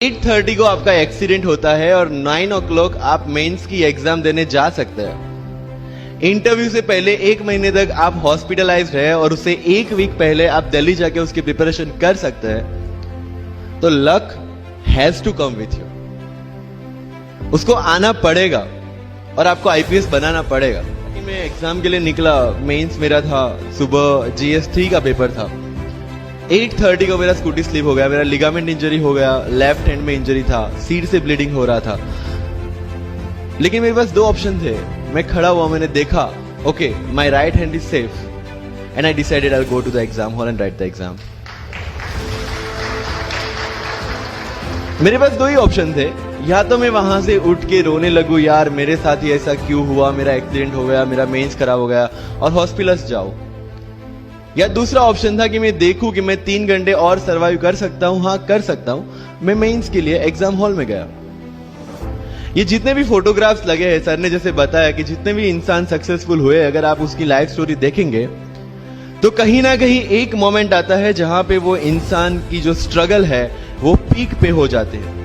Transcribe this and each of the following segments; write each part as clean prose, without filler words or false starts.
8:30 को आपका एक्सीडेंट होता है और 9 o'clock आप मेंस की एग्जाम देने जा सकते हैं। इंटरव्यू से पहले 1 महीने तक आप हॉस्पिटलाइज्ड है और उससे 1 वीक पहले आप दिल्ली जाके उसकी प्रिपरेशन कर सकते हैं। तो luck has to come with you, उसको आना पड़ेगा और आपको आईपीएस बनाना पड़ेगा। मैं एग्जाम के लिए निकला, मेंस मेरा था, सुबह GS3 का पेपर था। 8:30 को मेरा स्कूटी स्लिप हो गया, मेरा लिगामेंट इंजरी हो गया, लेफ्ट हैंड में इंजरी था, सीट से ब्लीडिंग हो रहा था। लेकिन मेरे पास 2 ऑप्शन थे। मैं खड़ा हुआ, मैंने देखा, okay my right hand is safe and I decided I go to the exam hall and write the exam. मेरे पास 2 ही ऑप्शन थे, या तो मैं वहां से उठ के रोने लगूं, यार मेरे साथ ही ऐसा क्यों हुआ, मेरा एक्सीडेंट हो गया, मेरा मेंस खराब हो गया और हॉस्पिटल जाओ, या दूसरा ऑप्शन था कि मैं देखूं कि मैं 3 घंटे और सरवाइव कर सकता हूं। हाँ कर सकता हूं। मैं मेंस के लिए एग्जाम हॉल में गया। ये जितने भी फोटोग्राफ्स लगे हैं, सर ने जैसे बताया कि जितने भी इंसान सक्सेसफुल हुए, अगर आप उसकी लाइफ स्टोरी देखेंगे तो कहीं ना कहीं एक मोमेंट आता है जहां पे वो इंसान की जो स्ट्रगल है वो पीक पे हो जाते हैं।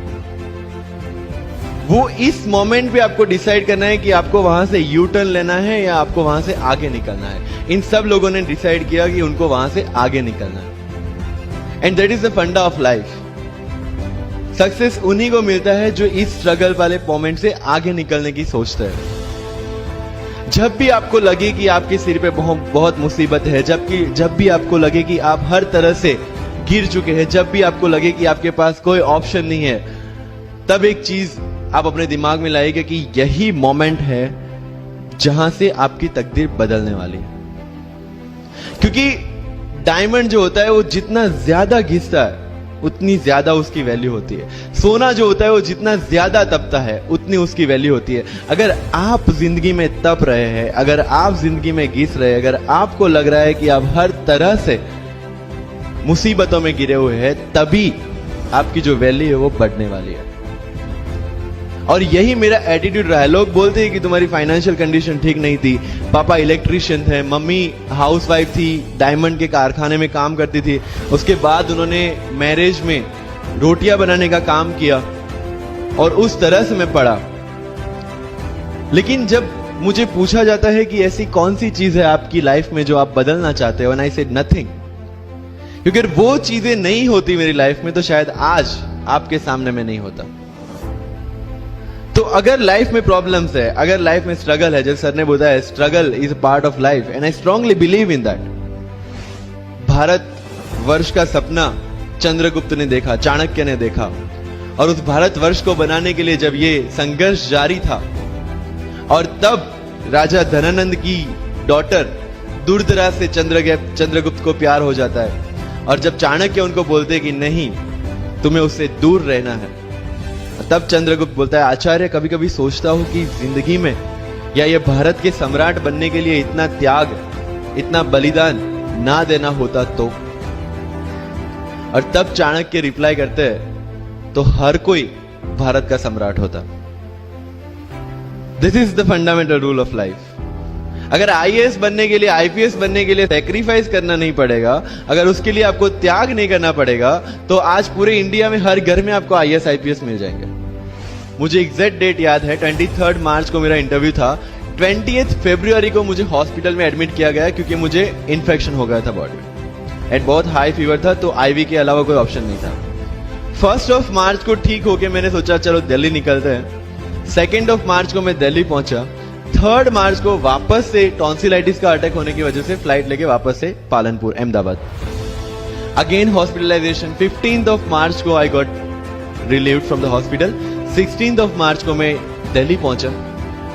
वो इस मोमेंट पे आपको डिसाइड करना है कि आपको वहां से यू टर्न लेना है या आपको वहां से आगे निकलना है। इन सब लोगों ने डिसाइड किया कि उनको वहां से आगे निकलना है। एंड दैट इज द फंडा ऑफ लाइफ। सक्सेस उन्हीं को मिलता है जो इस स्ट्रगल वाले मोमेंट से आगे निकलने की सोचते हैं। जब भी आपको लगे कि आपके सिर पे बहुत मुसीबत है, जब भी आपको लगे कि आप हर तरह से गिर चुके हैं, जब भी आपको लगे कि आपके पास कोई ऑप्शन नहीं है, तब एक चीज आप अपने दिमाग में लाइएगा कि यही मोमेंट है जहां से आपकी तकदीर बदलने वाली है। क्योंकि डायमंड जो होता है वो जितना ज्यादा घिसता है उतनी ज्यादा उसकी वैल्यू होती है। सोना जो होता है वो जितना ज्यादा तपता है उतनी उसकी वैल्यू होती है। अगर आप जिंदगी में तप रहे हैं, अगर आप जिंदगी में घिस रहे हैं, अगर आपको लग रहा है कि आप हर तरह से मुसीबतों में गिरे हुए हैं, तभी आपकी जो वैल्यू है वो बढ़ने वाली है। और यही मेरा एटीट्यूड रहा है। लोग बोलते हैं कि तुम्हारी फाइनेंशियल कंडीशन ठीक नहीं थी, पापा इलेक्ट्रिशियन थे, मम्मी हाउसवाइफ थी, डायमंड के कारखाने में काम करती थी, उसके बाद उन्होंने मैरिज में रोटियां बनाने का काम किया और उस तरह से मैं पढ़ा। लेकिन जब मुझे पूछा जाता है कि ऐसी कौन सी चीज है आपकी लाइफ में जो आप बदलना चाहते हो, एंड आई सेड नथिंग। क्योंकि अगर वो चीजें नहीं होती मेरी लाइफ में तो शायद आज आपके सामने मैं नहीं होता। तो अगर लाइफ में प्रॉब्लम्स है, अगर लाइफ में स्ट्रगल है, जैसे सर ने बताया struggle is a part of life and I strongly believe in that. Bharat वर्ष का सपना चंद्रगुप्त ने देखा, चाणक्य ने देखा, और उस भारत वर्ष को बनाने के लिए जब ये संघर्ष जारी था और तब राजा धनानंद की डॉटर दुर्धरा से चंद्रगुप्त को प्यार हो जाता है, और जब चाणक्य उनको बोलते कि नहीं तुम्हें उससे दूर रहना है, तब चंद्रगुप्त बोलता है आचार्य कभी कभी सोचता हूं कि जिंदगी में या ये भारत के सम्राट बनने के लिए इतना त्याग, इतना बलिदान ना देना होता तो। और तब चाणक्य रिप्लाई करते हैं तो हर कोई भारत का सम्राट होता। This is the fundamental rule of life. अगर आईएएस बनने के लिए, आईपीएस बनने के लिए सैक्रिफाइस करना नहीं पड़ेगा, अगर उसके लिए आपको त्याग नहीं करना पड़ेगा, तो आज पूरे इंडिया में हर घर में आपको आईएएस आईपीएस मिल जाएंगे। मुझे एग्जैक्ट डेट याद है, 23 मार्च को मेरा इंटरव्यू था। 20 फरवरी को मुझे हॉस्पिटल में एडमिट किया गया क्योंकि मुझे इन्फेक्शन हो गया था बॉडी में एंड बहुत हाई फीवर था, तो आईवी के अलावा कोई ऑप्शन नहीं था। 1 मार्च को ठीक होके मैंने सोचा चलो दिल्ली निकलते हैं। 2 मार्च को मैं दिल्ली पहुंचा। 3 मार्च को वापस से टॉन्सिलाइटिस का अटैक होने की वजह से फ्लाइट लेके वापस से पालनपुर अहमदाबाद, अगेन हॉस्पिटलाइजेशन। 15 मार्च को I got relieved from the hospital. 16 मार्च को मैं दिल्ली पहुंचा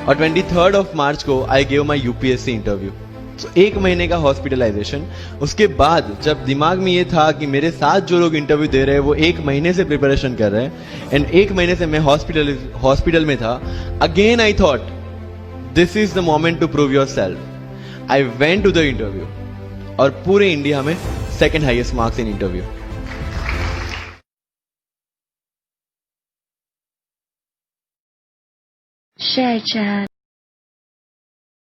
और 23 मार्च को I gave my UPSC interview. तो 1 महीने का हॉस्पिटलाइजेशन। उसके बाद जब दिमाग में ये था कि मेरे साथ जो लोग इंटरव्यू दे रहे हैं वो 1 महीने से प्रिपरेशन कर रहे हैं एंड 1 महीने से मैं हॉस्पिटल में था, again I thought this is the moment to prove your self. I went to the interview और पूरे इंडिया में 2nd highest marks in interview. Share chat.